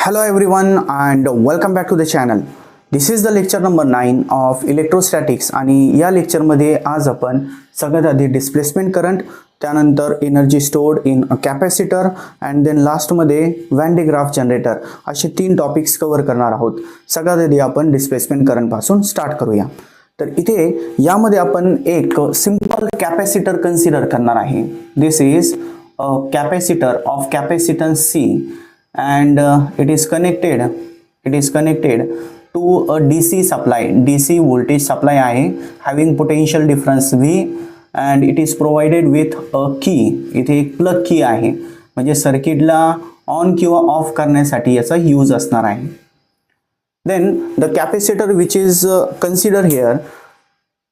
Hello everyone and welcome back to the channel. This is the lecture number 9 of electrostatics आणि या लेक्चरमध्ये आज आपण सगळ्यात आधी डिस्प्लेसमेंट करंट, त्यानंतर energy stored in a capacitor and then लास्टमध्ये व्हॅन डे ग्राफ जनरेटर असे 3 टॉपिक्स कव्हर करणार आहोत. सगळ्यात आधी आपण डिस्प्लेसमेंट करंट पासून स्टार्ट करूया. तर इथे यामध्ये आपण एक सिंपल कॅपॅसिटर कन्सिडर करणार आहे. This is a capacitor of capacitance C and it is connected to a DC supply. DC voltage supply आहे having potential difference V and it is provided with a key. इथे एक plug की आहे म्हणजे सर्किटला on किंवा of करण्यासाठी याचा यूज असणार आहे. Then the capacitor which is considered here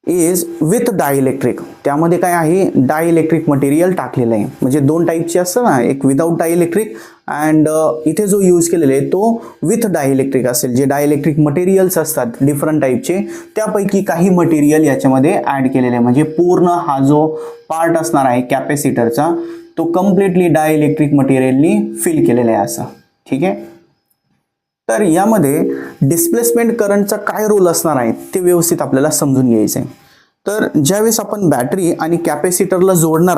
is with dielectric. त्यामध्ये काय आहे, डायइलेक्ट्रिक मटेरियल टाकलेलं आहे. म्हणजे दोन टाईपचे असतं ना, एक विदाउट डायइलेक्ट्रिक अँड इथे जो यूज केलेला आहे तो विथ डायइलेक्ट्रिक असेल. जे डायइलेक्ट्रिक मटेरियल्स असतात डिफरंट टाईपचे त्यापैकी काही मटेरियल याच्यामध्ये ॲड केलेले आहे. म्हणजे पूर्ण हा जो पार्ट असणार आहे कॅपॅसिटरचा तो कम्प्लिटली डायइलेक्ट्रिक मटेरियलनी फिल केलेला आहे असं. ठीक आहे. तर यामध्ये डिस्प्लेसमेंट करंटचा काय रोल असणार आहे ते व्यवस्थित आपल्याला समजून घ्यायचं आहे. तर ज्यावेळेस आपण बॅटरी आणि कॅपॅसिटरला जोडणार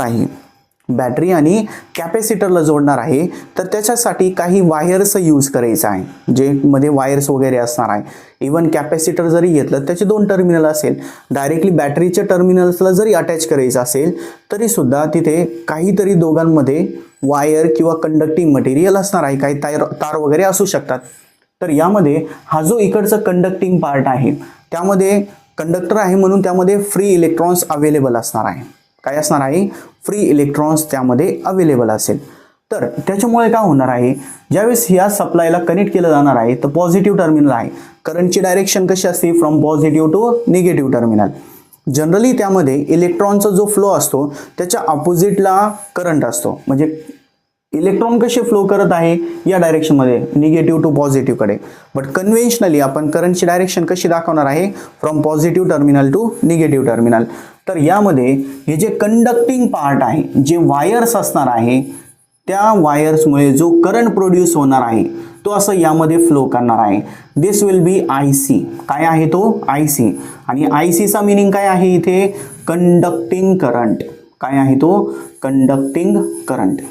आहे तर त्याच्यासाठी काही वायर्स यूज करायचं आहे, जे मध्ये वायर्स वगैरे असणार आहे. इवन कॅपॅसिटर जरी घेतलं त्याचे 2 टर्मिनल असेल, डायरेक्टली बॅटरीच्या टर्मिनल्सला जरी अटॅच करायचं असेल तरी सुद्धा तिथे काहीतरी दोघांमध्ये वायर किंवा कंडक्टिंग मटेरियल असणार आहे. काही तार वगैरे असू शकतात. तर यामध्ये हा जो इकडचा कंडक्टिंग पार्ट आहे त्यामध्ये कंडक्टर आहे म्हणून त्यामध्ये फ्री इलेक्ट्रॉन्स अवेलेबल असणार आहे. काय असणार आहे, फ्री इलेक्ट्रॉन्स त्यामध्ये अवेलेबल असेल. तर त्याच्यामुळे काय होणार आहे, ज्यावेळेस ह्या सप्लायला कनेक्ट केलं जाणार आहे तर पॉझिटिव्ह टर्मिनल आहे. करंटची डायरेक्शन कशी असते, from positive to negative terminal. Generally त्यामध्ये इलेक्ट्रॉनचा जो फ्लो असतो त्याच्या अपोजिटला करंट असतो. म्हणजे इलेक्ट्रॉन कसे फ्लो करत आहे या डायरेक्शनमध्ये, निगेटिव्ह टू पॉझिटिव्ह कडे. बट कन्व्हेन्शनली आपण करंटची डायरेक्शन कशी दाखवणार आहे, from positive terminal to negative terminal. तर यामध्ये हे जे कंडक्टिंग पार्ट आहे, जे वायर्स असणार आहे त्या वायर्समुळे जो करंट प्रोड्यूस होणार आहे तो असं यामध्ये फ्लो करणार आहे. दिस विल बी IC. काय आहे तो, IC. आणि ICचा मिनिंग काय आहे इथे, कंडक्टिंग करंट. काय आहे तो, conducting current.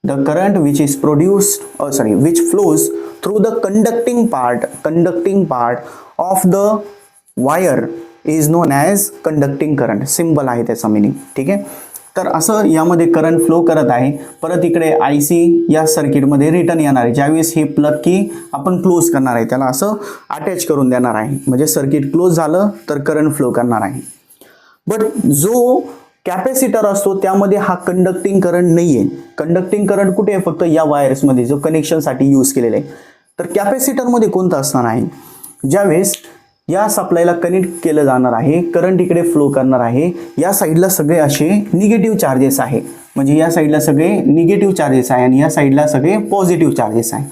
The current which is which flows through the conducting part of the wire is known as conducting current. Simple आहे त्याचा मिनिंग. ठीक आहे. तर असं यामध्ये करंट फ्लो करत आहे. परत इकडे IC या सर्किटमध्ये रिटर्न येणार आहे. ज्यावेळेस हे प्लग की आपण क्लोज करणार आहे त्याला असं अटॅच करून देणार आहे. म्हणजे सर्किट क्लोज झालं तर करंट फ्लो करणार आहे. बट जो कॅपॅसिटर असतो त्यामध्ये हा कंडक्टिंग करंट नाही आहे. कंडक्टिंग करंट कुठे आहे, फक्त या वायर्समध्ये जो कनेक्शनसाठी यूज केलेला आहे. तर कॅपॅसिटरमध्ये कोणतं असणार आहे, ज्यावेळेस या सप्लायला कनेक्ट केलं जाणार आहे, करंट इकडे फ्लो करणार आहे. या साईडला सगळे असे निगेटिव्ह चार्जेस आहे. म्हणजे या साईडला सगळे निगेटिव्ह चार्जेस आहे आणि या साईडला सगळे पॉझिटिव्ह चार्जेस आहे.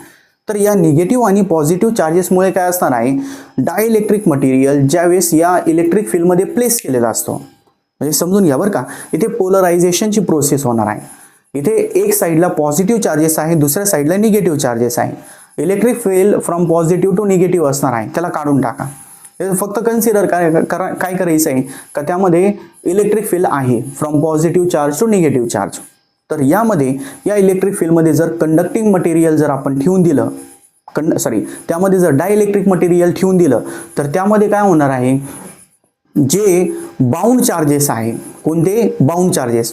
तर या निगेटिव्ह आणि पॉझिटिव्ह चार्जेसमुळे काय असणार आहे, डायइलेक्ट्रिक मटेरियल ज्यावेळेस या इलेक्ट्रिक फील्डमध्ये प्लेस केलेला असतो. म्हणजे समजून घ्या बरं का, इथे पोलरायझेशनची प्रोसेस होणार आहे. इथे एक साईडला पॉझिटिव्ह चार्जेस आहे, दुसऱ्या साईडला निगेटिव्ह चार्जेस आहे. Electric field from positive to negative असणार आहे, त्याला काढून टाका. फक्त कन्सिडर काय करायचं आहे का त्यामध्ये इलेक्ट्रिक फील्ड आहे from positive charge to negative charge. तर यामध्ये या इलेक्ट्रिक फील्डमध्ये जर कंडक्टिंग मटेरियल जर आपण ठेवून दिलं, त्यामध्ये जर डायइलेक्ट्रिक मटेरियल ठेवून दिलं तर त्यामध्ये काय होणार आहे, जे बाउंड चार्जेस आहे, कोणते बाउंड चार्जेस,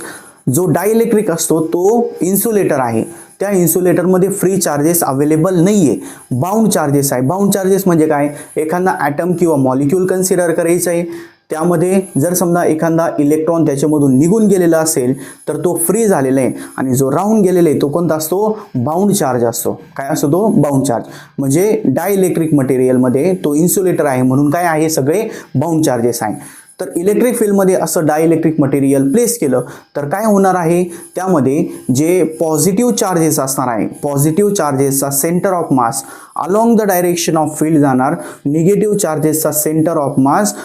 जो डायइलेक्ट्रिक असतो तो इन्सुलेटर आहे, त्या इन्सुलेटरमध्ये फ्री चार्जेस अवेलेबल नाही आहे, बाउंड चार्जेस आहे. बाउंड चार्जेस म्हणजे काय, एखादा ॲटम किंवा मॉलिक्यूल कन्सिडर करायचं आहे. त्यामध्ये जर समजा एखादा इलेक्ट्रॉन त्याच्यामधून निघून गेलेला असेल तर तो फ्री झालेला आहे आणि जो राहून गेलेला आहे तो कोणता असतो, बाउंड चार्ज असतो. काय असतो तो, बाउंड चार्ज. म्हणजे डायइलेक्ट्रिक मटेरियलमध्ये तो इन्सुलेटर आहे म्हणून काय आहे, सगळे बाउंड चार्जेस आहे. तर इलेक्ट्रिक फील्डमध्ये असं डायइलेक्ट्रिक मटेरियल प्लेस केलं तर काय होणार आहे, त्यामध्ये जे पॉझिटिव्ह चार्जेस असणार आहे, पॉझिटिव्ह चार्जेसचा centre of mass along the direction of field जाणार, निगेटिव्ह चार्जेसचा centre of mass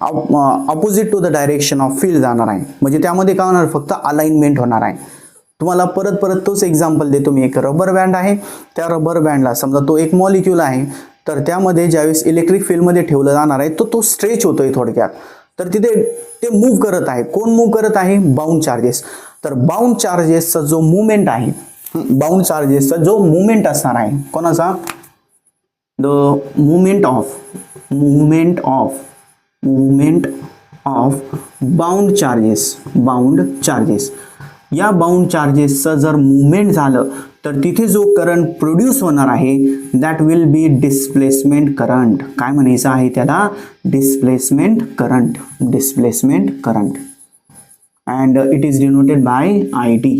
opposite to the direction of field जाणार आहे. म्हणजे त्यामध्ये काय होणार, फक्त अलाइनमेंट होणार आहे. तुम्हाला परत परत तोच एक्झाम्पल देतो मी. एक रबर बँड आहे, त्या रबर बँडला समजा तो एक मॉलिक्यूल आहे, तर त्यामध्ये ज्यावेळेस इलेक्ट्रिक फील्डमध्ये ठेवलं जाणार आहे तो स्ट्रेच होतोय थोडक्यात. तर तिथे ते मूव्ह करत आहे. कोण मूव्ह करत आहे? Bound charges. तर बाउंड चार्जेसचा जो मुवमेंट आहे, बाउंड चार्जेसचा जो मुवमेंट असणार आहे कोणाचा? The movement of bound charges. या बाउंड चार्जेसचं जर मुवमेंट झालं तर तिथे जो करंट प्रोड्यूस होणार आहे that will be displacement current. काय म्हणायचं आहे त्याला? Displacement current. And it is denoted by ID.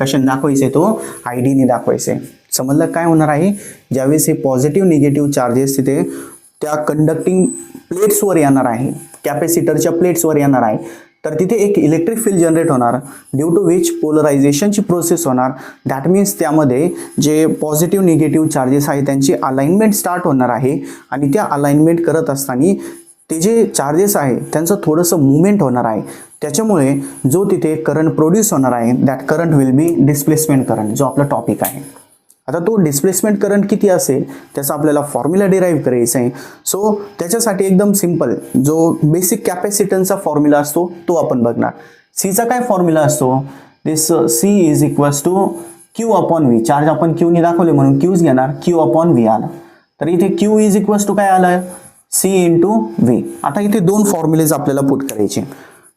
कशाने दाखवायचे? तो ID ने दाखवायचे. समजलं काय होणार आहे? ज्यावेळेस हे पॉझिटिव्ह निगेटिव्ह चार्जेस तिथे त्या कंडक्टिंग प्लेट्सवर येणार आहे, कॅपॅसिटरच्या प्लेट्सवर येणार आहे, तर तिथे एक इलेक्ट्रिक फील्ड जनरेट होणार, ड्यू टू विच पोलरायझेशनची प्रोसेस होणार. दॅट मीन्स त्यामध्ये जे पॉझिटिव्ह निगेटिव्ह चार्जेस आहे त्यांची अलाइनमेंट स्टार्ट होणार आहे आणि त्या अलाइनमेंट करत असताना ते जे चार्जेस आहे त्यांचं थोडंसं मुवमेंट होणार आहे. त्याच्यामुळे जो तिथे करंट प्रोड्यूस होणार आहे that current will be displacement current, जो आपला टॉपिक आहे. आता तो डिस्प्लेसमेंट करंट किती असेल त्याचा आपल्याला फॉर्म्युला डिराईव्ह करायचा आहे. सो त्याच्यासाठी एकदम सिंपल जो बेसिक कॅपॅसिटन्सचा फॉर्म्युला असतो तो आपण बघणार. सीचा काय फॉर्म्युला असतो? This C is equals to Q upon V. Charge आपण Q ने दाखवले म्हणून Qच घेणार, Q अपॉन V आला. तर इथे Q इज इक्वल्स टू काय आलं? C into V. आता इथे दोन फॉर्म्युलेज आपल्याला पुट करायचे.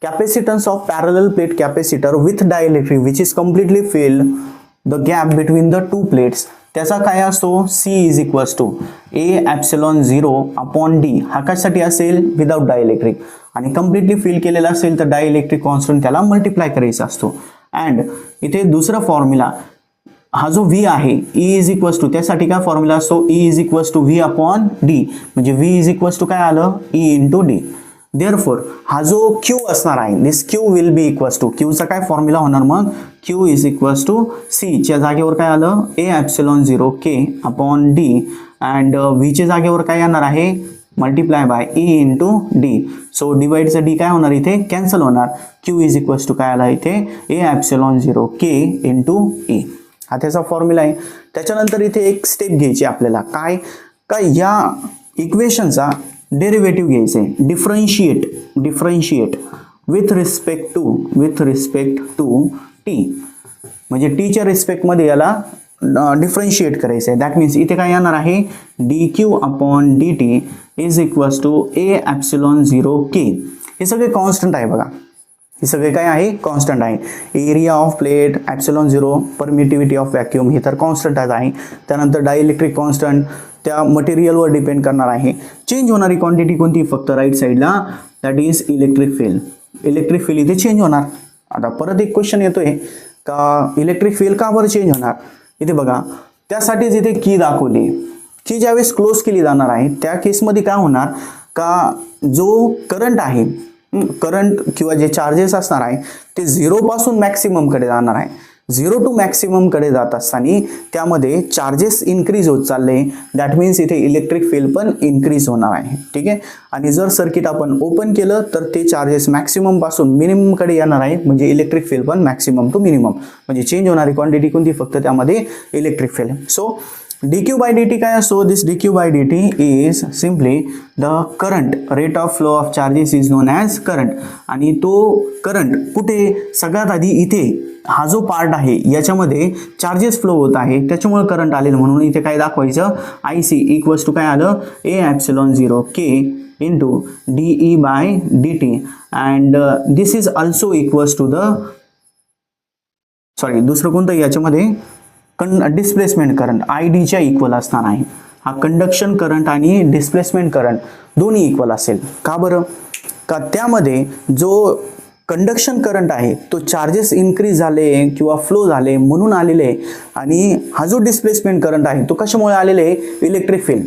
Capacitance of parallel plate capacitor with dielectric which is completely filled the gap between the two plates, त्याचा काय असतो? C is equals to A epsilon 0 upon D. हा कशासाठी असेल? Without dielectric. आणि कम्प्लिटली फिल केलेला असेल तर डायइलेक्ट्रिक कॉन्स्टंट त्याला मल्टिप्लाय करायचा असतो. अँड इथे दुसरा फॉर्म्युला हा जो V आहे E इज इक्वल्स टू, त्यासाठी काय फॉर्म्युला असतो? E is equals to V upon D. म्हणजे V इज इक्वल्स टू काय आलं? E into D. देअरफॉर हा जो Q असणार आहे this Q will be equals to, Qचा काय फॉर्म्युला होणार मग? Q is equals to C च्या जागेवर काय आलं? A epsilon 0 K upon D. And V च्या जागेवर काय येणार आहे? Multiply by E into D. So डिवाइडचं D काय होणार? इथे कॅन्सल होणार. Q इज इक्वल्स टू काय आला इथे? A epsilon 0 K into E. हा त्याचा फॉर्म्युला आहे. त्याच्यानंतर इथे एक स्टेप घ्यायची आपल्याला. काय या इक्वेशनचा डेरिव्हेटिव्ह घ्यायचे, differentiate with respect to T. म्हणजे टीच्या रिस्पेक्टमध्ये याला डिफरन्शिएट करायचं आहे. दॅट मीन्स इथे काय येणार आहे? dq upon dt is equals to A epsilon 0 K. हे सगळे कॉन्स्टंट आहे बघा, हे सगळे काय आहे? कॉन्स्टंट आहे. Area of plate epsilon 0, permittivity of vacuum हे तर कॉन्स्टंटच आहे. त्यानंतर डायइलेक्ट्रिक कॉन्स्टंट त्या मटेरियलवर डिपेंड करणार आहे. चेंज होणारी क्वांटिटी कोणती? फक्त राईट साईडला, that is electric field. Electric field इथे चेंज होणार. आता परत एक क्वेश्चन येतोय का इलेक्ट्रिक फील्ड का बरं चेंज होणार? इथे बघा, त्यासाठीच इथे की दाखवली. की ज्यावेळेस क्लोज केली जाणार आहे त्या केसमध्ये काय होणार का जो करंट आहे, करंट किंवा जे चार्जेस असणार आहे ते 0 पासून मॅक्सिमम कडे जाणार आहे. 0 टू मॅक्सिमम कडे जात असताना त्यामध्ये चार्जेस इन्क्रीज होत चालले. दॅट मीन्स इथे इलेक्ट्रिक फील्ड पण इन्क्रीज होणार आहे. ठीक आहे. आणि जर सर्किट आपण ओपन केलं तर ते चार्जेस मॅक्सिमम पासून मिनिमम कडे येणार आहे. म्हणजे इलेक्ट्रिक फील्ड पण मॅक्सिमम टू मिनिमम, म्हणजे चेंज होणारी क्वांटिटी कोणती? फक्त त्यामध्ये electric field. So dq by dt काय असतो? दिस dq by dt is simply the current, rate of flow of charges is non as current. आणि तो करंट कुठे? सगळ्यात आधी इथे हा जो पार्ट आहे याच्यामध्ये चार्जेस फ्लो होत आहे त्याच्यामुळे करंट आलेलं. म्हणून इथे काय दाखवायचं? IC इक्वल्स टू काय आलं? A epsilon 0 K into DE by dt. And this is also equals to the दुसरं कोणतं याच्यामध्ये डिस्प्लेसमेंट करंट ID च्या इक्वल असणार आहे. हा कंडक्शन करंट आणि डिस्प्लेसमेंट करंट दोन्ही इक्वल असेल. का बरं? का त्यामध्ये जो कंडक्शन करंट आहे तो चार्जेस इन्क्रीज झाले किंवा फ्लो झाले म्हणून आलेले, आणि हा जो डिस्प्लेसमेंट करंट आहे तो कशामुळे आलेले? Electric field.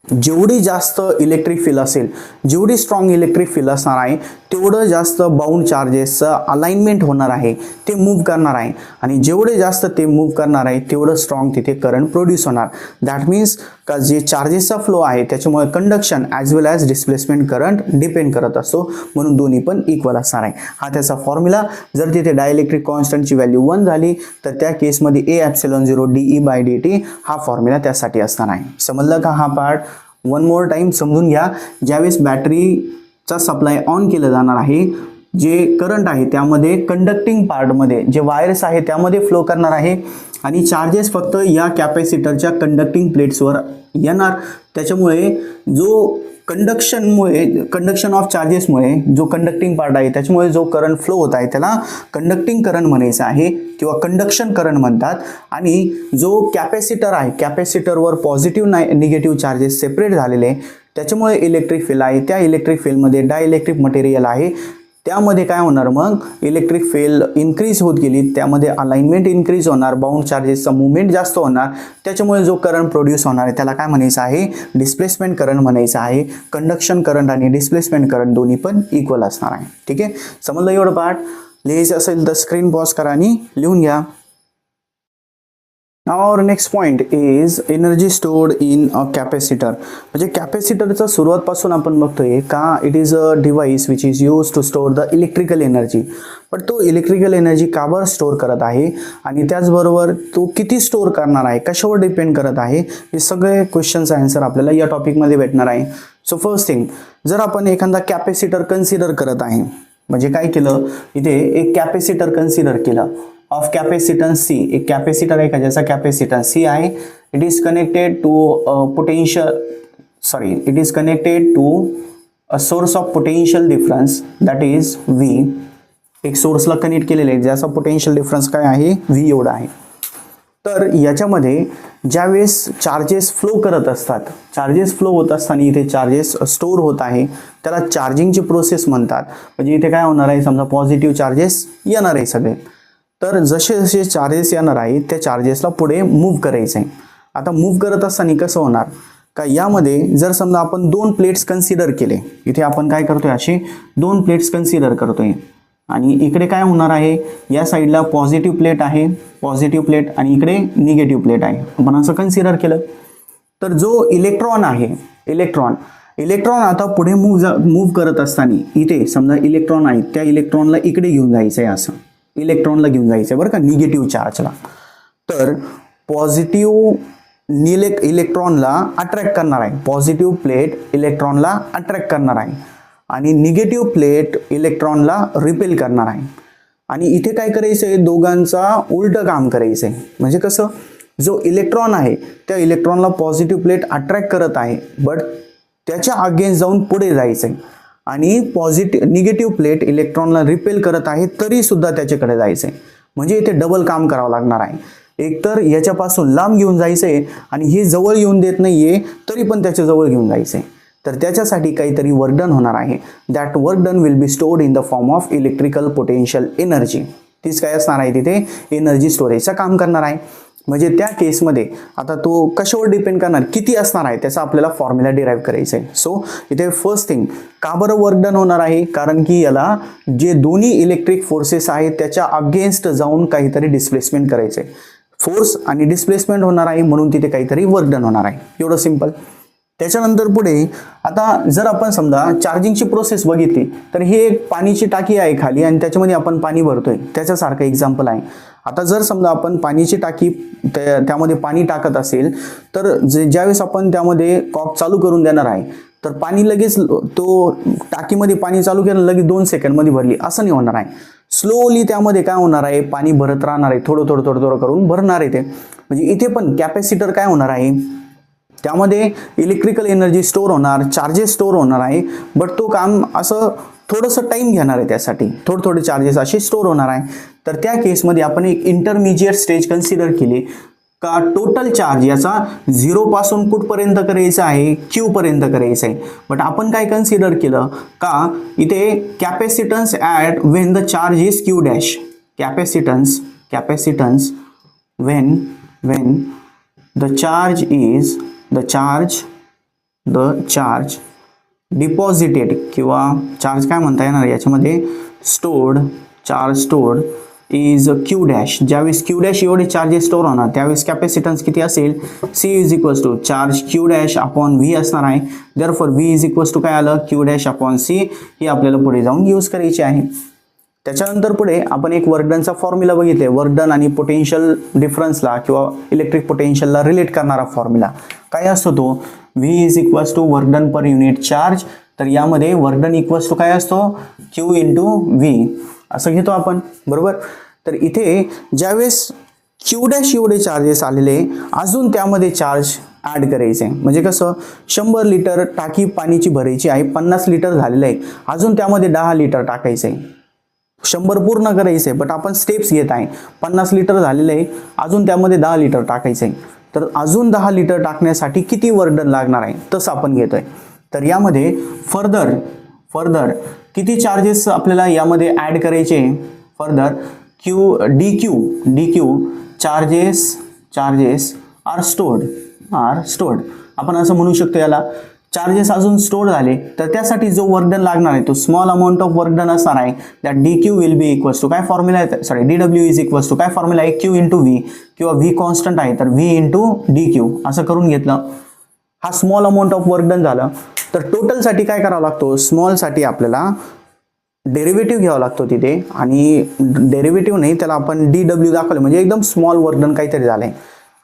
जेवढी जास्त इलेक्ट्रिक फील्ड असेल, जेवढी स्ट्रॉंग इलेक्ट्रिक फील्ड असणार आहे तेवढं जास्त बाउंड चार्जेसचं अलाइनमेंट होणार आहे, ते मूव्ह करणार आहे आणि जेवढे जास्त ते मूव्ह करणार आहे तेवढं स्ट्रॉंग तिथे करंट प्रोड्यूस होणार. दॅट मीन्स का जे चार्जेसचा फ्लो आहे त्याच्यामुळे कंडक्शन ॲज वेल ॲज डिस्प्लेसमेंट करंट डिपेंड करत असतो, म्हणून दोन्ही पण इक्वल असणार आहे. हा त्याचा फॉर्म्युला. जर तिथे डायइलेक्ट्रिक कॉन्स्टंटची व्हॅल्यू 1 झाली तर त्या केसमध्ये A epsilon 0 dE/dt हा फॉर्म्युला त्यासाठी असणार आहे. समजलं का हा पार्ट? वन मोर टाइम समजून घ्या. ज्यावेळेस बॅटरीचा सप्लाय ऑन केलं जाणार आहे, जे करंट आहे त्यामध्ये कंडक्टिंग पार्टमध्ये जे वायर्स आहे त्यामध्ये फ्लो करणार आहे आणि चार्जेस फक्त या कॅपॅसिटरच्या कंडक्टिंग प्लेट्सवर येणार. त्याच्यामुळे जो कंडक्शन ऑफ चार्जेसमुळे जो कंडक्टिंग पार्ट आहे त्याच्यामुळे जो करंट फ्लो होत आहे त्याला कंडक्टिंग करंट म्हणायचं आहे किंवा कंडक्शन करंट म्हणतात. आणि जो कॅपॅसिटर आहे, कॅपॅसिटरवर पॉझिटिव्ह निगेटिव्ह चार्जेस सेपरेट झालेले, त्याच्यामुळे इलेक्ट्रिक फील्ड आहे. त्या इलेक्ट्रिक फील्डमध्ये डायइलेक्ट्रिक मटेरियल आहे, त्यामध्ये काय होणार, मग इलेक्ट्रिक फील्ड इन्क्रीज होत गेली, त्यामध्ये अलाइनमेंट इन्क्रीज होणार, बाउंड चार्जेसचा मुवमेंट जास्त होणार, त्याच्यामुळे जो करंट प्रोड्यूस होणार आहे त्याला काय म्हणायचं आहे, डिस्प्लेसमेंट करंट म्हणायचं आहे. कंडक्शन करंट आणि डिस्प्लेसमेंट करंट दोन्ही पण इक्वल असणार आहे. ठीक आहे, समजलं एवढं पार्ट? लिहायचं असेल तर स्क्रीन पॉज करा आणि लिहून घ्या. Now our next point is energy stored in a capacitor. म्हणजे कॅपॅसिटरचा सुरुवातपासून आपण बघतोय का it is a device which is use to store the electrical energy. पण तो इलेक्ट्रिकल एनर्जी का बरं स्टोअर करत आहे आणि त्याचबरोबर तो किती स्टोअर करणार आहे, कशावर डिपेंड करत आहे, हे सगळे क्वेश्चनचा आन्सर आपल्याला या टॉपिकमध्ये भेटणार आहे. सो फर्स्ट थिंग, जर आपण एखादा कॅपॅसिटर कन्सिडर करत आहे, म्हणजे काय केलं, इथे एक कॅपॅसिटर कन्सिडर केलं ऑफ कॅपॅसिटन्स C. एक कॅपॅसिटर आहे का ज्याचा कॅपॅसिटन्स C आहे. It is connected to a source of potential difference that is V. एक सोर्सला कनेक्ट केलेले आहे ज्याचा पोटेन्शियल डिफरन्स काय आहे, V एवढा आहे. तर याच्यामध्ये ज्यावेळेस चार्जेस फ्लो करत असतात, चार्जेस फ्लो होत असताना इथे चार्जेस स्टोअर होत आहे, त्याला चार्जिंगची प्रोसेस म्हणतात. म्हणजे इथे काय होणार आहे, समजा पॉझिटिव्ह चार्जेस येणार आहे सगळे, तर जसे जसे चार्जेस येणार आहे त्या चार्जेसला पुढे मूव्ह करायचं आहे. आता मूव्ह करत असताना कसं होणार का, यामध्ये जर समजा आपण दोन प्लेट्स कन्सिडर केले, इथे आपण काय करतोय, असे दोन प्लेट्स कन्सिडर करतोय आणि इकडे काय होणार आहे, या साईडला पॉझिटिव्ह प्लेट आहे, पॉझिटिव्ह प्लेट, आणि इकडे निगेटिव्ह प्लेट आहे. आपण असं कन्सिडर केलं तर जो इलेक्ट्रॉन आहे, इलेक्ट्रॉन आता पुढे मूव्ह करत असताना इथे समजा इलेक्ट्रॉन आहे, त्या इलेक्ट्रॉनला इकडे घेऊन जायचं आहे, असं इलेक्ट्रॉनला घेऊन जायचं आहे बरं का, निगेटिव्ह चार्जला. तर पॉझिटिव्ह इलेक्ट्रॉनला अट्रॅक्ट करणार आहे, पॉझिटिव्ह प्लेट इलेक्ट्रॉनला अट्रॅक्ट करणार आहे आणि निगेटिव्ह प्लेट इलेक्ट्रॉनला रिपेल करणार आहे. आणि इथे काय करायचं आहे, दोघांचा उलटं काम करायचं आहे. म्हणजे कसं, जो इलेक्ट्रॉन आहे त्या इलेक्ट्रॉनला पॉझिटिव्ह प्लेट अट्रॅक्ट करत आहे, बट त्याच्या अगेन्स्ट जाऊन पुढे जायचं आहे आणि निगेटिव्ह प्लेट इलेक्ट्रॉनला रिपेल करत आहे तरी सुद्धा त्याच्याकडे जायचंय. म्हणजे इथे डबल काम करावं लागणार आहे. एकतर याच्यापासून लांब घेऊन जायचंय आणि हे जवळ येऊन देत नाहीये तरी पण त्याच्या जवळ घेऊन जायचंय. तर त्याच्यासाठी काहीतरी वर्क डन होणार आहे. That work done will be stored in the form of electrical potential energy. तीच काय असणार आहे, तिथे एनर्जी स्टोरेजचं काम करणार आहे. म्हणजे त्या केसमध्ये आता तो कशावर डिपेंड करणार, किती असणार आहे त्याचा आपल्याला फॉर्म्युला डिराईव्ह करायचा आहे. सो इथे फर्स्ट थिंग, का बरं वर्क डन होणार आहे, कारण की याला जे दोन्ही इलेक्ट्रिक फोर्सेस आहेत त्याच्या अगेन्स्ट जाऊन काहीतरी डिस्प्लेसमेंट करायचं आहे. फोर्स आणि डिस्प्लेसमेंट होणार आहे म्हणून तिथे काहीतरी वर्क डन होणार आहे. एवढं सिंपल. त्याच्यानंतर पुढे आता जर आपण समजा चार्जिंगची प्रोसेस बघितली तर हे एक पाणीची टाकी आहे खाली आणि त्याच्यामध्ये आपण पाणी भरतोय, त्याच्यासारखं एक्झाम्पल आहे. आता जर समजा आपण पाणीची टाकी त्यामध्ये पाणी टाकत असेल तर ज्यावेळेस आपण त्यामध्ये कॉक चालू करून देणार आहे तर पाणी लगेच तो टाकीमध्ये पाणी चालू केलं लगेच 2 सेकंडमध्ये भरली असं नाही होणार आहे. स्लोली त्यामध्ये काय होणार आहे, पाणी भरत राहणार आहे, थोडं थोडं थोडं थोडं करून भरणार आहे ते. म्हणजे इथे पण कॅपॅसिटर काय होणार आहे, त्यामध्ये इलेक्ट्रिकल एनर्जी स्टोअर होणार, चार्जेस स्टोअर होणार आहे, बट तो काम असं थोडंसं टाइम घेणार आहे, त्यासाठी थोडे चार्जेस असे स्टोअर होणार आहे. तर त्या केसमध्ये आपण एक इंटरमिजिएट स्टेज कन्सिडर केली का टोटल चार्ज याचा 0 पासून कुठपर्यंत करायचं आहे, Q पर्यंत करायचं आहे. बट आपण काय कन्सिडर केलं का इथे capacitance at when the charge is Q dash. Capacitance when the charge deposited किंवा चार्ज काय म्हणता येणार याच्यामध्ये, stored, charge stored is Q dash. ज्यावेळेस क्यू डॅश एवढे चार्जेस स्टोअर होणार त्यावेळेस कॅपॅसिटन्स किती असेल, C is equals to charge Q dash upon V असणार आहे. Therefore V is equals to काय आलं, क्यू डॅश अपॉन सी. ही आपल्याला पुढे जाऊन यूज करायची आहे. त्याच्यानंतर पुढे आपण एक वर्क डनचा फॉर्म्युला बघितले. वर्क डन आणि पोटेन्शियल डिफरन्सला किंवा इलेक्ट्रिक पोटेन्शियलला रिलेट करणारा फॉर्म्युला काय असतो तो, V is equals to work done per unit charge. तर यामध्ये वर्क डन इक्वल्स टू काय असतो, क्यू इंटू व्ही असं घेतो आपण, बरोबर. तर इथे ज्यावेळेस क्यू डॅश एवढे चार्जेस आलेले, अजून त्यामध्ये चार्ज ॲड करायचे. म्हणजे कसं, 100 लिटर टाकी पाणीची भरायची आहे, 50 लिटर झालेलं आहे, अजून त्यामध्ये 10 लिटर टाकायचं आहे. 100 पूर्ण करायचं आहे, बट आपण स्टेप्स घेत आहे. 50 लिटर झालेलं आहे, अजून त्यामध्ये 10 लिटर टाकायचं आहे. तर अजून 10 लिटर टाकण्यासाठी किती वर्क डन लागणार आहे तसं आपण घेतोय. तर यामध्ये फर्दर किती चार्जेस आपल्याला यामध्ये ॲड करायचे, further d Q charges are stored. आपण असं म्हणू शकतो याला, चार्जेस अजून स्टोर झाले तर त्यासाठी जो वर्क डन लागणार आहे तो small amount of work done असणार आहे. That d Q will be equals to काय फॉर्म्युला आहे, sorry d W is equals to काय फॉर्म्युला आहे, क्यू इंटू व्ही किंवा व्ही कॉन्स्टंट आहे तर व्ही इंटू डी क्यू असं करून घेतलं. हा small amount of work done झालं. तर टोटलसाठी काय करावं लागतो, स्मॉलसाठी आपल्याला डेरिव्हेटिव्ह घ्यावा लागतो तिथे, आणि डेरिव्हेटिव्ह नाही त्याला आपण डी डब्ल्यू दाखवलं म्हणजे एकदम स्मॉल वर्क डन काहीतरी झालंय.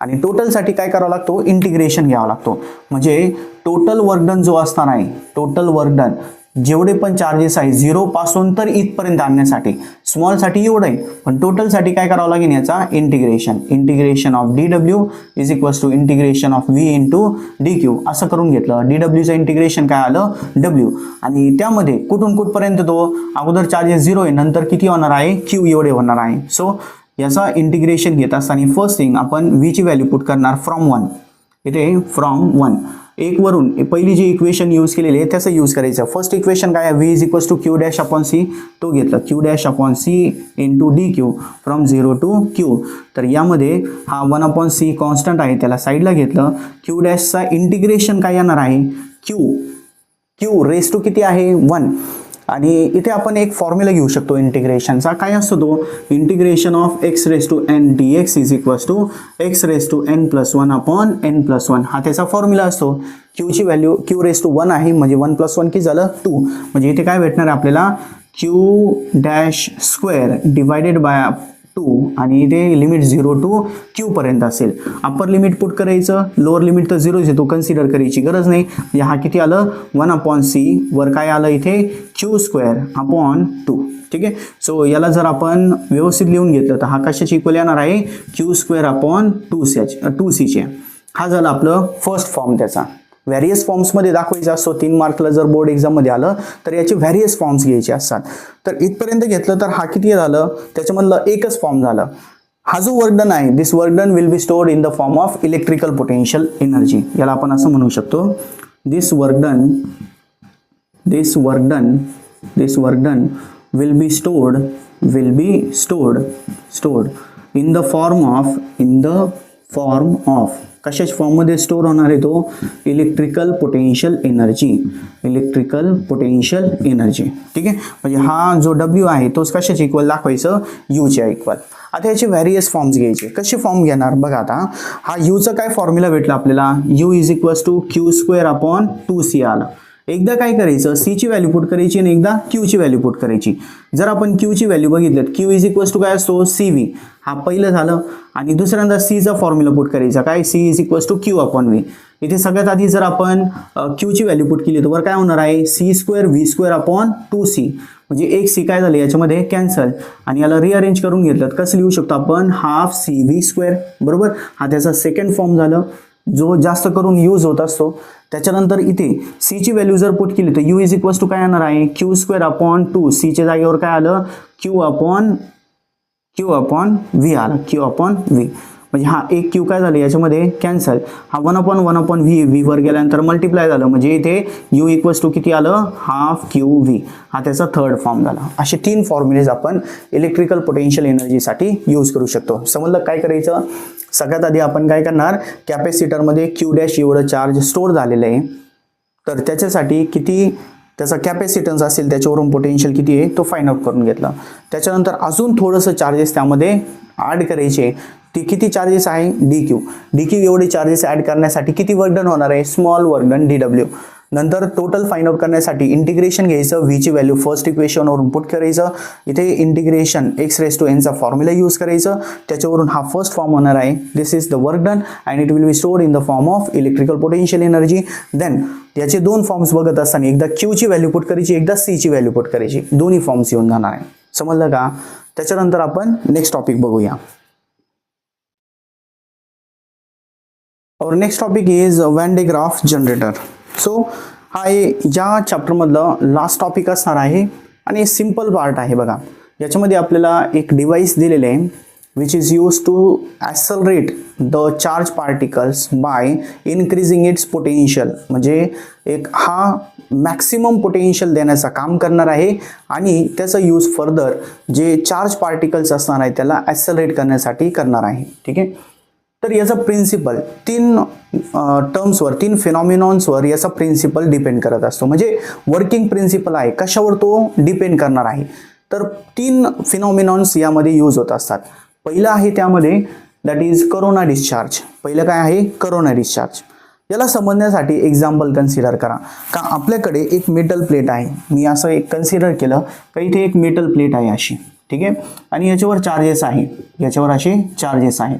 आणि टोटलसाठी काय करावं लागतो, इंटिग्रेशन घ्यावा लागतो. म्हणजे टोटल वर्क डन जो असणार आहे, टोटल वर्क डन जेवढे पण चार्जेस आहे 0 पासून तर इथपर्यंत आणण्यासाठी, स्मॉलसाठी एवढं आहे, पण टोटलसाठी काय करावं लागेल याचा integration of d W is equals to integration of V into d Q असं करून घेतलं. डी डब्ल्यूचं इंटिग्रेशन काय आलं, डब्ल्यू, आणि त्यामध्ये कुठून कुठपर्यंत तो अगोदर चार्जेस 0 आहे, नंतर किती होणार आहे, क्यू एवढे होणार आहे. सो याचा इंटिग्रेशन घेत असताना फर्स्ट थिंग आपण व्ही ची व्हॅल्यू पुट करणार फ्रॉम 1. इथे फ्रॉम 1 एक वरून पहिली जी इक्वेशन यूज केलेली आहे त्याचं यूज करायचं. फर्स्ट इक्वेशन काय आहे, V is equals to Q dash upon C, तो घेतला Q dash upon C into d Q from 0 to Q. तर यामध्ये हा 1 अपॉन सी कॉन्स्टंट आहे त्याला साईडला घेतलं. क्यू डॅशचा इंटिग्रेशन काय येणार आहे, क्यू रेस टू किती आहे 1. आणि इथे आपण एक फॉर्म्युला घेऊ शकतो इंटिग्रेशनचा. काय असतो तो, integration of x raise to n d x is equals to x raise to n plus 1 upon n plus 1 हा त्याचा फॉर्म्युला असतो. क्यूची व्हॅल्यू क्यू रेस टू 1 आहे म्हणजे 1 प्लस 1 किती झालं 2. म्हणजे इथे काय भेटणार आहे आपल्याला, Q dash square divided by 2 आणि इथे लिमिट 0 टू क्यू पर्यंत असेल. अप्पर लिमिट पुट करायचं, लोअर लिमिट तर 0 येतो, कन्सिडर करायची गरज नाही. म्हणजे हा किती आलं 1 अपॉन सी वर काय आलं इथे क्यू स्क्वेअर अपॉन 2. ठीक आहे. सो याला जर आपण व्यवस्थित लिहून घेतलं तर हा कशाची इक्वल येणार आहे, क्यू स्क्वेअर अपॉन 2 चे. हा झाला आपलं फर्स्ट फॉर्म त्याचा. व्हॅरियस फॉर्म्समध्ये दाखवायचा असतो. 3 मार्कला जर बोर्ड एक्झाममध्ये आलं तर याचे व्हॅरियस फॉर्म्स घ्यायचे असतात. तर इथपर्यंत घेतलं तर हा किती झालं, त्याच्यामधलं एकच फॉर्म झालं. हा जो वर्क डन आहे, this work done will be stored in the form of electrical potential energy. याला आपण असं म्हणू शकतो, this work done will be stored in the form of कशाच्या फॉर्ममध्ये स्टोर होणार आहे तो, इलेक्ट्रिकल पोटेन्शियल एनर्जी. ठीक आहे. म्हणजे हा जो डब्ल्यू आहे तोच कशाच्या इक्वल दाखवायचं, यूच्या इक्वल. आता याचे व्हॅरियस फॉर्म्स घ्यायचे. कसे फॉर्म घेणार बघा. आता हा यूचा काय फॉर्म्युला भेटला आपल्याला, U is equals to Q square upon 2c आला. एकदा काय करायचं, सी ची व्हॅल्यू पुट करायची आणि एकदा क्यू ची व्हॅल्यू पुट करायची. जर आपण क्यू ची व्हॅल्यू बघितलं, क्यू इज इक्वल्स टू काय असतो, सी व्ही, हा पहिलं झालं. आणि दुसऱ्यांदा सी चा फॉर्म्युला पुट करायचा, काय C is equals to Q upon V. इथे सगळ्यात आधी जर आपण क्यू ची व्हॅल्यू पुट केली तर वर काय होणार आहे, C square V square upon 2c. म्हणजे एक सी काय झालं याच्यामध्ये कॅन्सल. आणि याला रिअरेंज करून घेतलं कसं लिहू शकतो आपण, हाफ सी व्ही स्क्वेअर, बरोबर. हा त्याचा सेकंड फॉर्म झालं जो जास्त करून यूज होत असतो. त्याच्यानंतर इथे सी ची व्हॅल्यू जर पुट केली तर यू इज इक्वल्स टू काय येणार आहे, क्यू स्क्वेअर अपॉन 2. सी च्या जागेवर काय आलं, क्यू अपॉन व्ही आलं, क्यू अपॉन व्ही. म्हणजे हा एक क्यू काय झालं याच्यामध्ये कॅन्सल. हा 1 अपॉन व्ही वर गेल्यानंतर मल्टिप्लाय झालं. म्हणजे इथे यू इक्वल्स टू किती आलं, हाफ क्यू व्ही. हा त्याचा थर्ड फॉर्म झाला. असे 3 फॉर्म्युलेज आपण इलेक्ट्रिकल पोटेन्शियल एनर्जीसाठी यूज करू शकतो. समजलं काय करायचं. सगळ्यात आधी आपण काय करणार, कॅपॅसिटरमध्ये क्यू डॅश एवढं चार्ज स्टोअर झालेलं आहे. तर त्याच्यासाठी किती त्याचा कॅपॅसिटन्स असेल त्याच्यावरून पोटेन्शियल किती आहे तो फाइंड आउट करून घेतला. त्याच्यानंतर अजून थोडंसं चार्जेस त्यामध्ये ॲड करायचे. ते किती चार्जेस आहे डी क्यू एवढे चार्जेस ॲड करण्यासाठी किती वर्क डन होणार आहे, स्मॉल वर्क डन DW. नंतर टोटल फाइंड आउट करण्यासाठी इंटिग्रेशन घ्यायचं, व्हीची व्हॅल्यू फर्स्ट इक्वेशनवरून पुट करायचं. इथे इंटिग्रेशन x⁻n चा फॉर्म्युला यूज करायचं, त्याच्यावरून हा फर्स्ट फॉर्म होणार आहे. This is the work done and it will be stored in the form of electrical potential energy. Then याचे दोन फॉर्म्स बघत असताना एकदा क्यूची व्हॅल्यू पुट करायची, एकदा सीची व्हॅल्यू पुट करायची, दोन्ही फॉर्म्स येऊन जाणार आहे. समजलं का? त्याच्यानंतर आपण नेक्स्ट टॉपिक बघूया. Our next topic is Van de Graaff generator. So हा या चॅप्टरमधलं लास्ट टॉपिक असणार आहे आणि सिम्पल पार्ट आहे. बघा याच्यामध्ये आपल्याला एक डिव्हाइस दिलेले आहे which is use to accelerate the charge particles by increasing its potential. म्हणजे एक हा मॅक्सिमम पोटेन्शियल देण्याचं काम करणार आहे आणि त्याचा यूज फर्दर जे चार्ज पार्टिकल्स असणार आहे त्याला ॲक्सलरेट करण्यासाठी करणार आहे. ठीक आहे. तर याचा प्रिन्सिपल तीन टर्म्सवर, तीन फिनॉमिनॉन्सवर याचा प्रिन्सिपल डिपेंड करत असतो. म्हणजे वर्किंग प्रिन्सिपल आहे, कशावर तो डिपेंड करणार आहे. तर तीन फिनॉमिनॉन्स यामध्ये यूज होत असतात. पहिलं आहे त्यामध्ये दॅट इज करोना डिस्चार्ज. पहिलं काय आहे? Corona discharge. याला समजण्यासाठी एक्झाम्पल कन्सिडर करा. का आपल्याकडे एक मेटल प्लेट आहे, मी असं एक कन्सिडर केलं का इथे एक मेटल प्लेट आहे अशी, ठीक आहे, आणि याच्यावर चार्जेस आहे, याच्यावर असे चार्जेस आहे.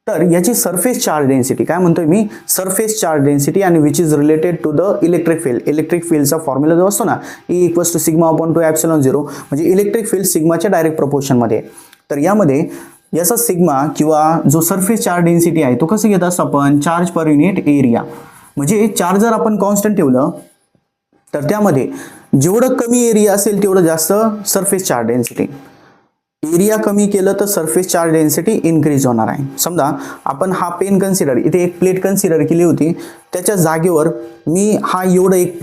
तर याची सरफेस चार्ज डेन्सिटी काय म्हणतोय मी? सरफेस चार्ज डेन्सिटी आणि which is related to the electric field. Electric फील्डचा फॉर्म्युला जो असतो ना E=σ/2ε0, म्हणजे इलेक्ट्रिक फील्ड सिग्माच्या डायरेक्ट प्रपोर्शनमध्ये. तर यामध्ये याचा सिग्मा किंवा जो सरफेस चार्ज डेन्सिटी आहे तो कसं घेत असतो आपण? Charge per unit area. म्हणजे चार्ज जर आपण कॉन्स्टंट ठेवलं तर त्यामध्ये जेवढं कमी एरिया असेल तेवढं जास्त सरफेस चार्ज डेन्सिटी. एरिया कमी केलं तर सरफेस चार्ज डेन्सिटी इन्क्रीज होणार आहे. समजा आपण हा पेन कन्सिडर, इथे एक प्लेट कन्सिडर केली होती, त्याच्या जागेवर मी हा एवढं एक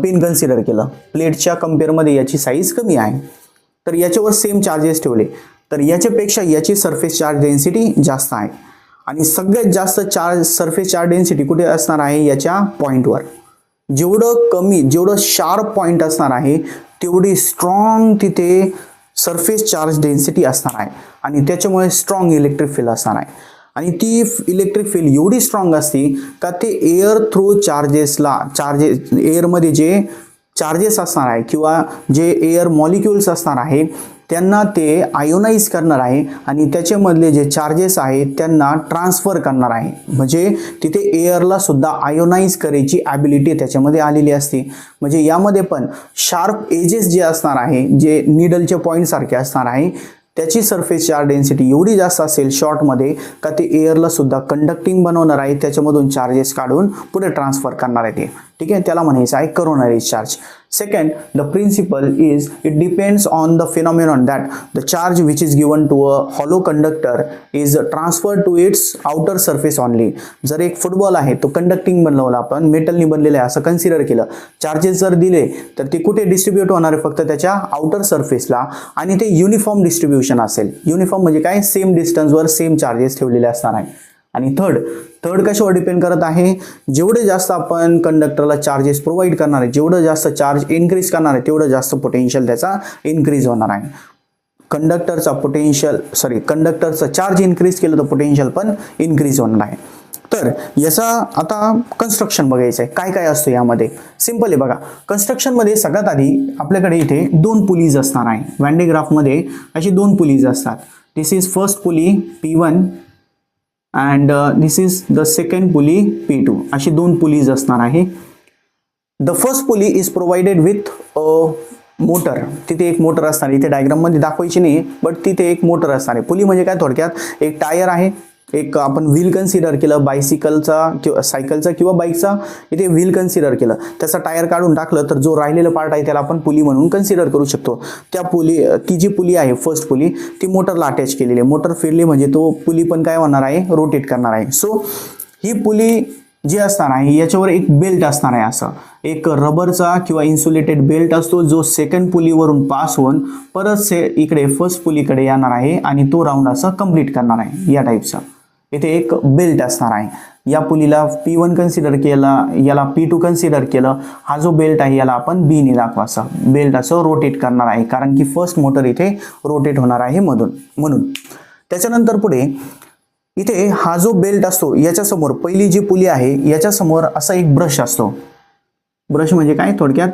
पेन कन्सिडर केलं. प्लेटच्या कम्पेअरमध्ये याची साईज कमी आहे, तर याच्यावर सेम चार्जेस ठेवले तर याच्यापेक्षा याची सरफेस चार्ज डेन्सिटी जास्त आहे. आणि सगळ्यात जास्त सरफेस चार्ज डेन्सिटी कुठे असणार आहे? याच्या पॉईंटवर. जेवढं कमी, जेवढं शार्प पॉईंट असणार आहे तेवढी स्ट्रॉंग तिथे सरफेस चार्ज डेन्सिटी असणार आहे आणि त्याच्यामुळे स्ट्रॉंग इलेक्ट्रिक फील्ड असणार आहे. आणि ती इलेक्ट्रिक फील्ड एवढी स्ट्रॉंग असते का ते एअर थ्रू एअरमध्ये जे चार्जेस असणार आहे किंवा जे एअर मॉलिक्युल्स असणार आहे त्यांना ते आयोनाइज करणार आहे आणि त्याच्यामधले जे चार्जेस आहेत त्यांना ट्रान्सफर करणार आहे. म्हणजे तिथे एअरला सुद्धा आयोनाइज करायची ॲबिलिटी त्याच्यामध्ये आलेली असते. म्हणजे यामध्ये पण शार्प एजेस जे असणार आहे, जे निडलचे पॉईंट सारखे असणार आहे, त्याची सरफेस चार्ज डेन्सिटी एवढी जास्त असेल शॉर्टमध्ये का ते एअरला सुद्धा कंडक्टिंग बनवणार आहे, त्याच्यामधून चार्जेस काढून पुढे ट्रान्सफर करणार आहे ते. ठीक आहे, त्याला म्हणायचं आहे corona discharge. Second, the principle is it depends on the phenomenon that the charge which is given to a hollow conductor is transferred to its outer surface only. जर एक फुटबॉल आहे तो कंडक्टिंग बनवला, आपण मेटलनी बनलेला आहे असं कन्सिडर केलं, चार्जेस जर दिले तर ते कुठे डिस्ट्रीब्यूट होणार आहे? फक्त त्याच्या आउटर सरफेसला, आणि ते युनिफॉर्म डिस्ट्रीब्युशन असेल. युनिफॉर्म म्हणजे काय? सेम डिस्टन्सवर सेम चार्जेस ठेवलेले असणार आहे. आणि थर्ड कशावर डिपेंड करत आहे? जेवढे जास्त आपण कंडक्टरला चार्जेस प्रोव्हाइड करणार आहे, जेवढं जास्त चार्ज इन्क्रीज करणार आहे तेवढं जास्त पोटेन्शियल त्याचा इन्क्रीज होणार आहे. कंडक्टरचा चार्ज इन्क्रीज केलं तर पोटेन्शियल पण इन्क्रीज होणार आहे. तर याचा आता कन्स्ट्रक्शन बघायचं आहे, काय काय असतं यामध्ये. सिंपल आहे बघा. कन्स्ट्रक्शनमध्ये सगळ्यात आधी आपल्याकडे इथे दोन पुलीज असणार आहे. व्हॅन डे ग्राफमध्ये अशी दोन पुलीज असतात. This is first pulley P1 and this is the second pulley P2. अशी दोन पुलीज असणार आहे. The first pulley is provided with motor. तिथे एक मोटर असणार, इथे डायग्राम मध्ये दाखवायची नाही बट तिथे एक मोटर असणार आहे. पुली म्हणजे काय? थोडक्यात एक टायर आहे, एक आपण व्हील कन्सिडर केलं बायसिकलचा किंवा सायकलचा किंवा बाईकचा, इथे व्हील कन्सिडर केलं, त्याचा टायर काढून टाकलं तर जो राहिलेला पार्ट आहे त्याला आपण पुली म्हणून कन्सिडर करू शकतो. त्या ती जी पुली आहे फर्स्ट पुली ती मोटरला अटॅच केलेली आहे. मोटर फिरली म्हणजे तो पुली पण काय होणार आहे? रोटेट करणार आहे. सो ही पुली जी असणार आहे याच्यावर एक बेल्ट असणार आहे, असं एक रबरचा किंवा इन्सुलेटेड बेल्ट असतो जो सेकंड पुलीवरून पास होऊन परत इकडे फर्स्ट पुलीकडे येणार आहे आणि तो राऊंड असं कंप्लीट करणार आहे. या टाईपचा इथे एक बेल्ट असणार आहे. या पुलीला P1 कन्सिडर केला, याला P2 कन्सिडर केलं. हा जो बेल्ट आहे याला आपण B ने दाखवा, असा बेल्ट असं रोटेट करणार आहे, कारण की फर्स्ट मोटर इथे रोटेट होणार आहे म्हणून. त्याच्यानंतर पुढे इथे हा जो बेल्ट असतो याच्या समोर पहिली जी पुली आहे याच्या समोर असा एक ब्रश असतो. ब्रश म्हणजे काय, थोडक्यात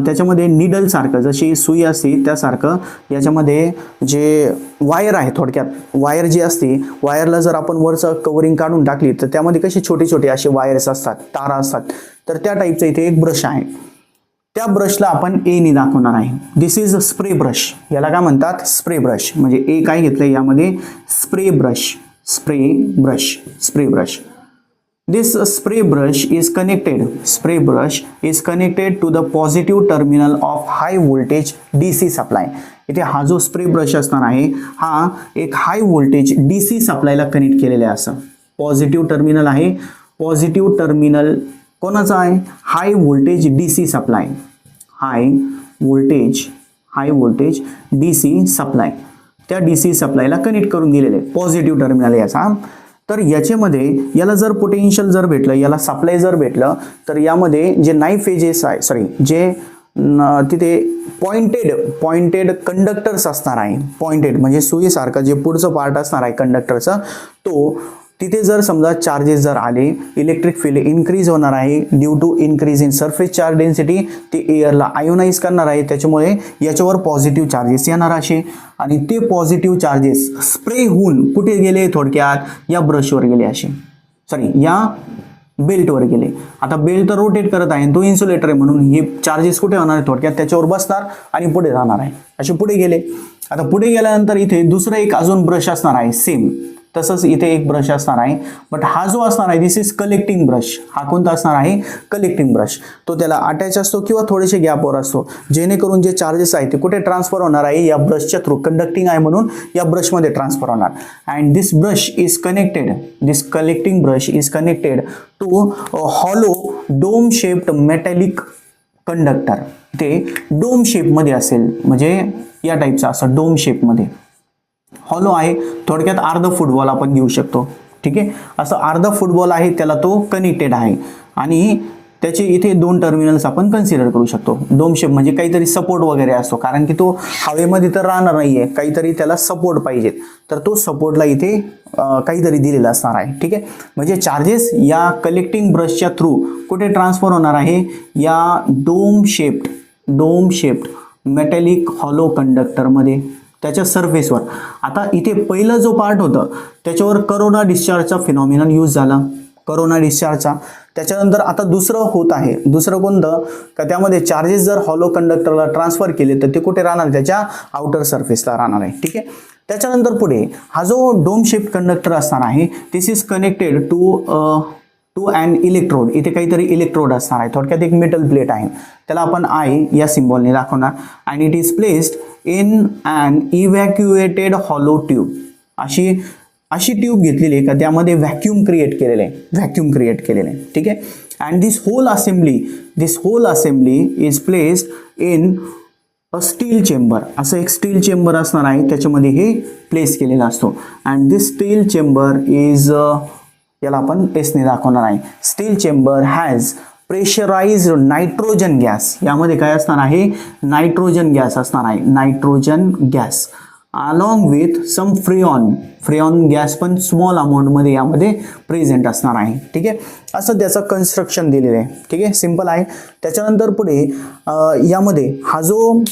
त्याच्यामध्ये निडल सारखं, जशी सुई असते त्यासारखं याच्यामध्ये जे वायर आहे, थोडक्यात वायर जी असते, वायरला जर आपण वरचं कवरिंग काढून टाकली तर त्यामध्ये कसे छोटे छोटे असे वायर्स असतात, तारा असतात, तर त्या टाईपचं इथे एक ब्रश आहे. त्या ब्रशला आपण ए ने दाखवणार आहे. This is a spray brush. याला काय म्हणतात, स्प्रे ब्रश. म्हणजे ए काय घेतलं यामध्ये, spray brush, spray brush, spray brush. This spray brush is connected to the positive terminal of high voltage DC supply. इथे हा जो स्प्रे ब्रश असणार आहे हा एक हाय व्होल्टेज DC सप्लायला कनेक्ट केलेला आहे. असं पॉझिटिव्ह टर्मिनल आहे, पॉझिटिव्ह टर्मिनल कोणाचा आहे, high voltage DC supply, high voltage DC supply, त्या DC सप्लायला कनेक्ट करून दिलेले आहे, पॉझिटिव्ह टर्मिनल याचा. तर याच्यामध्ये याला जर पोटेन्शियल जर भेटलं, याला सप्लाय जर भेटलं, तर यामध्ये जे नाईफ फेजेस आहे, जे तिथे पॉइंटेड कंडक्टर्स असणार आहे. पॉइंटेड म्हणजे सुईसारखं जे पुढचं पार्ट असणार आहे कंडक्टरचा, तो तिथे जर समजा चार्जेस जर आले, इलेक्ट्रिक फील्ड इन्क्रीज होणार आहे due to increase in surface charge density, ते एअरला आयोनाइज करणार आहे, त्याच्यामुळे याच्यावर पॉझिटिव्ह चार्जेस येणार असे, आणि ते पॉझिटिव्ह चार्जेस स्प्रे होऊन कुठे गेले, थोडक्यात या ब्रशवर गेले असे, या बेल्टवर गेले. आता बेल्ट तर रोटेट करत आहे, तो इन्सुलेटर आहे, म्हणून हे चार्जेस कुठे होणार आहे, थोडक्यात त्याच्यावर बसणार आणि पुढे जाणार आहे, असे पुढे गेले. आता पुढे गेल्यानंतर इथे दुसरं एक अजून ब्रश असणार आहे, सेम तसंच इथे एक ब्रश असणार आहे, बट हा जो असणार आहे दिस इज कलेक्टिंग ब्रश. हा कोणता असणार आहे, कलेक्टिंग ब्रश. तो त्याला अटॅच असतो किंवा थोडेसे गॅपवर असतो, जेणेकरून जे चार्जेस आहे ते कुठे ट्रान्सफर होणार आहे, या ब्रशच्या थ्रू, कंडक्टिंग आहे म्हणून या ब्रशमध्ये ट्रान्सफर होणार. And this brush is connected, this collecting brush is connected to hollow dome shaped metallic conductor. ते डोम शेपमध्ये असेल, म्हणजे या टाईपचा असं डोम शेपमध्ये हॉलो आहे, थोडक्यात अर्ध फुटबॉल आपण घेऊ शकतो. ठीक आहे, असं अर्ध फुटबॉल आहे, त्याला तो कनेक्टेड आहे, आणि त्याचे इथे दोन टर्मिनल्स आपण कन्सिडर करू शकतो. डोम शेप म्हणजे काहीतरी सपोर्ट वगैरे असतो, कारण की तो हवेमध्ये तर राहणार नाहीये, काहीतरी त्याला सपोर्ट पाहिजे, तर तो सपोर्टला इथे काहीतरी दिलेला असणार आहे. ठीक आहे, म्हणजे चार्जेस या कलेक्टिंग ब्रशच्या थ्रू कुठे ट्रान्सफर होणार आहे, या डोम शेप्ड मेटॅलिक हॉलो कंडक्टरमध्ये, त्याच्या सरफेसवर. आता इथे पहिला जो पार्ट होता त्याच्यावर करोना डिस्चार्जचा फिनॉमिनन यूज झाला, करोना डिस्चार्जचा. त्याच्यानंतर आता दुसरं होत आहे, दुसरं कोणतं, का त्यामध्ये चार्जेस जर हॉलो कंडक्टरला ट्रान्सफर केले तर ते कुठे राहणार, त्याच्या आउटर सरफेसला राहणार आहे. ठीक आहे, त्याच्यानंतर पुढे हा जो डोम शेप कंडक्टर असणार आहे this is connected to and electrode. इथे काहीतरी इलेक्ट्रोड असणार आहे, थोडक्यात एक मेटल प्लेट आहे, त्याला आपण आय या सिम्बॉलने दाखवणार. And it is placed in and evacuated hollow tube. अशी ट्यूब घेतलेली आहे का त्यामध्ये व्हॅक्यूम क्रिएट केलेले आहे. ठीक आहे, and this whole assembly is placed in a steel chamber. असं एक स्टील चेंबर असणार आहे, त्याच्यामध्ये हे प्लेस केलेला असतो. And this steel chamber is, याला आपण एसने दाखवणार आहे, steel chamber has pressurised nitrogen gas. यामध्ये काय असणार आहे, नायट्रोजन गॅस असणार आहे, nitrogen gas along with some freon gas पण स्मॉल अमाऊंटमध्ये यामध्ये प्रेझेंट असणार आहे. ठीक आहे, असं त्याचं कन्स्ट्रक्शन दिलेलं आहे. ठीक आहे, सिंपल आहे. त्याच्यानंतर पुढे यामध्ये हा जो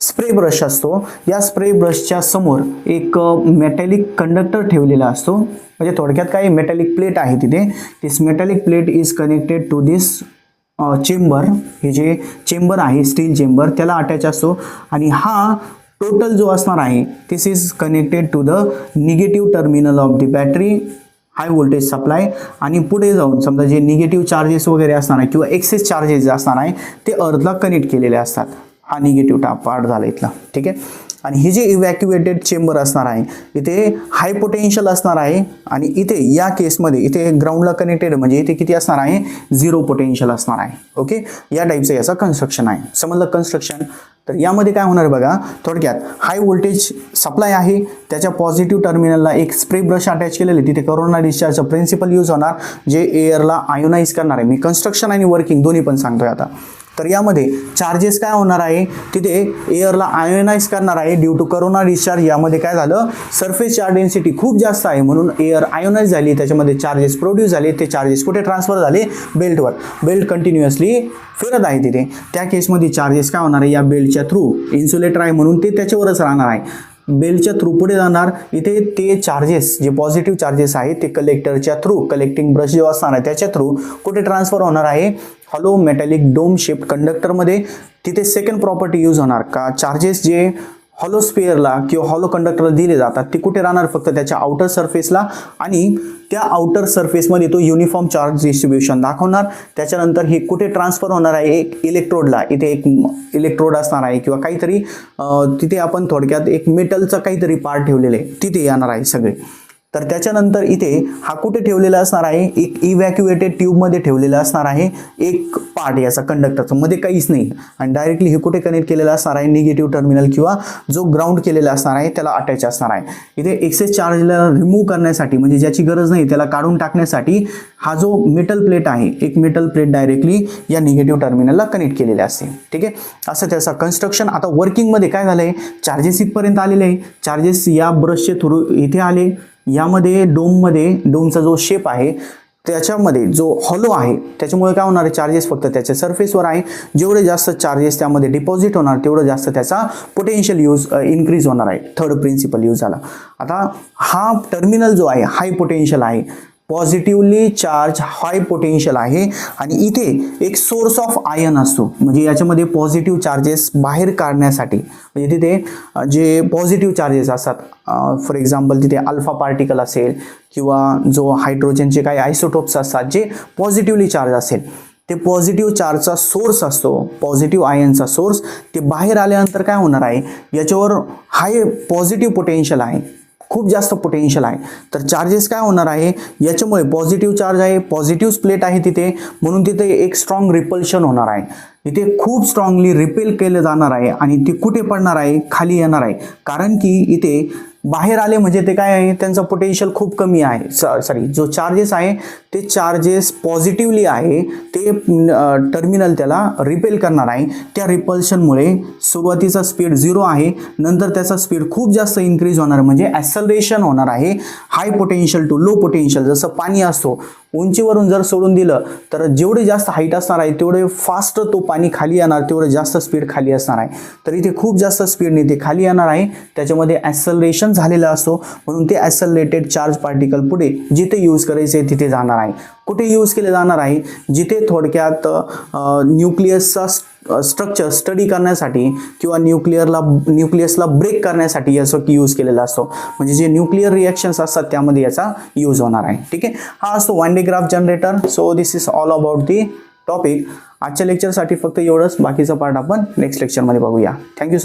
स्प्रे ब्रश असतो, या स्प्रे ब्रशच्या समोर एक मेटॅलिक कंडक्टर ठेवलेला असतो, म्हणजे थोडक्यात काही मेटॅलिक प्लेट आहे तिथे. This metallic plate is connected to this chamber. हे जे चेंबर आहे स्टील चेंबर त्याला अटॅच असतो, आणि हा टोटल जो असणार आहे this is connected to the negative terminal of the battery high voltage supply. आणि पुढे जाऊन समजा जे निगेटिव्ह चार्जेस वगैरे असणार आहे किंवा एक्सेस चार्जेस जे असणार आहे ते अर्थला कनेक्ट केलेले असतात. हा निगेटिव्ह पार्ट झाला इथला. ठीक आहे, आणि ही जे इव्हॅक्युएटेड चेंबर असणार आहे इथे हाय पोटेन्शियल असणार आहे आणि इथे या केसमध्ये इथे ग्राउंडला कनेक्टेड म्हणजे इथे किती असणार आहे, 0 पोटेन्शियल असणार आहे. ओके, या टाईपचं याचं कन्स्ट्रक्शन आहे. समजलं कन्स्ट्रक्शन. तर यामध्ये काय होणार बघा, थोडक्यात हाय व्होल्टेज सप्लाय आहे, त्याच्या पॉझिटिव्ह टर्मिनलला एक स्प्रे ब्रश अटॅच केलेले, तिथे कोरोना डिस्चार्जचा प्रिन्सिपल यूज होणार जे एअरला आयोनाइज करणार आहे. मी कन्स्ट्रक्शन आणि वर्किंग दोन्ही पण सांगतोय आता. तर यामध्ये चार्जेस काय होणार आहे, तिथे एअरला आयोनाइज करणार आहे ड्यू टू कोरोना डिस्चार्ज. यामध्ये काय झालं, सरफेस चार्ज डेन्सिटी खूप जास्त आहे म्हणून एअर आयोनाइज झाली, त्याच्यामध्ये चार्जेस प्रोड्यूस झाले. ते चार्जेस कुठे ट्रान्सफर झाले, बेल्टवर. बेल्ट कंटिन्युअसली फिरत आहे तिथे, त्या केसमध्ये चार्जेस काय होणार आहे, या बेल्टच्या थ्रू, इन्सुलेटर आहे म्हणून ते त्याच्यावरच राहणार आहे, बेलच्या थ्रू पुढे जाणार. इथे ते चार्जेस जे पॉझिटिव्ह चार्जेस आहेत ते कलेक्टरच्या थ्रू, कलेक्टिंग ब्रश जो असणार आहे त्याच्या थ्रू कुठे ट्रान्सफर होणार आहे, हॉलो मेटॅलिक डोम शेप कंडक्टरमध्ये. तिथे सेकंड प्रॉपर्टी यूज होणार का, चार्जेस जे हॉलो स्पेअरला किंवा हॉलो कंडक्टरला दिले जातात ते कुठे राहणार, फक्त त्याच्या आउटर सरफेसला, आणि त्या आउटर सरफेसमध्ये तो युनिफॉर्म चार्ज डिस्ट्रीब्युशन दाखवणार. त्याच्यानंतर हे कुठे ट्रान्सफर होणार आहे, एक इलेक्ट्रोडला. इथे एक इलेक्ट्रोड असणार आहे किंवा काहीतरी तिथे आपण थोडक्यात एक मेटलचा काहीतरी पार्ट ठेवलेले तिथे येणार आहे सगळे. तर त्याच्यानंतर इथे हा कुठे ठेवलेला असणार आहे, एक इव्हॅक्युएटेड ट्यूबमध्ये ठेवलेला असणार आहे एक पार्ट याचा कंडक्टरचा, मध्ये काहीच नाही, आणि डायरेक्टली हे कुठे कनेक्ट केलेला असणार आहे, निगेटिव्ह टर्मिनल किंवा जो ग्राउंड केलेला असणार आहे त्याला अटॅच असणार आहे. इथे एक्सेस चार्जला रिमूव्ह करण्यासाठी म्हणजे ज्याची गरज नाही त्याला काढून टाकण्यासाठी हा जो मेटल प्लेट आहे, एक मेटल प्लेट डायरेक्टली या निगेटिव्ह टर्मिनलला कनेक्ट केलेले असते. ठीक आहे, असं त्याचा कन्स्ट्रक्शन. आता वर्किंगमध्ये काय झालंय, चार्जेस इथपर्यंत आलेले आहे, चार्जेस या ब्रशचे थ्रू इथे आले. यामध्ये डोमचा जो शेप आहे त्याच्यामध्ये जो हॉलो आहे त्याच्यामुळे काय होणार आहे, चार्जेस फक्त त्याच्या सरफेसवर आहे. जेवढे जास्त चार्जेस त्यामध्ये डिपॉझिट होणार तेवढं जास्त त्याचा पोटेन्शियल यूज इन्क्रीज होणार आहे. थर्ड प्रिन्सिपल यूज झाला. आता हा टर्मिनल जो आहे हाय पोटेन्शियल आहे, पॉझिटिव्हली चार्ज हाय पोटेन्शियल आहे, आणि इथे एक सोर्स ऑफ आयन असतो. म्हणजे याच्यामध्ये पॉझिटिव्ह चार्जेस बाहेर काढण्यासाठी, म्हणजे तिथे जे पॉझिटिव्ह चार्जेस असतात, फॉर एक्झाम्पल तिथे अल्फा पार्टिकल असेल किंवा जो हायड्रोजनचे काही आयसोटोप्स असतात जे पॉझिटिव्हली चार्ज असेल, ते पॉझिटिव्ह चार्जचा सोर्स असतो, पॉझिटिव्ह आयनचा सोर्स. ते बाहेर आल्यानंतर काय होणार आहे, याच्यावर हाय पॉझिटिव्ह पोटेन्शियल आहे, खूप जास्त पोटेन्शियल आहे. तर चार्जेस काय होणार आहे, याच्यामुळे पॉझिटिव्ह चार्ज आहे, पॉझिटिव्ह प्लेट आहे तिथे, म्हणून तिथे एक स्ट्रॉंग रिपल्शन होणार आहे. इथे खूप स्ट्रॉंगली रिपेल केलं जाणार आहे आणि ते कुठे पडणार आहे, खाली येणार आहे. कारण की इथे बाहेर आले म्हणजे ते काय आहे, त्यांचं पोटेन्शियल खूप कमी आहे. सॉरी, जो चार्जेस आहे ते चार्जेस पॉझिटिव्हली आहे, ते टर्मिनल त्याला रिपेल करणार आहे. त्या रिपल्शनमुळे सुरुवातीचा स्पीड 0 आहे, नंतर त्याचा स्पीड खूप जास्त इन्क्रीज होणार, म्हणजे ॲक्सलरेशन होणार आहे. हाय पोटेन्शियल टू लो पोटेन्शियल, जसं पाणी असतो, उंचीवरून जर सोडून दिलं तर जेवढे जास्त हाईट असणार आहे तेवढे फास्ट तो पाणी खाली येणार, तेवढं जास्त स्पीड खाली असणार आहे. तर इथे खूप जास्त स्पीडने ते खाली येणार आहे, त्याच्यामध्ये ॲक्सलरेशन झालेला असतो, म्हणून ते ॲक्सलरेटेड चार्ज पार्टिकल पुढे जिथे यूज करायचे तिथे जाणार आहे. कुठे यूज केले जाणार आहे, जिथे थोडक्यात न्यूक्लियसचा स्ट्रक्चर स्टडी करण्यासाठी किंवा न्यूक्लियसला ब्रेक करण्यासाठी याचा यूज केलेला असतो. म्हणजे जे न्यूक्लिअर रिॲक्शन्स असतात त्यामध्ये याचा यूज होणार आहे. ठीक आहे, हा असतो वान digraph generator. So this is all about the topic. आजच्या लेक्चरसाठी फक्त एवढंच, बाकीचा पार्ट आपण नेक्स्ट लेक्चरमध्ये बघूया. Thank you so much.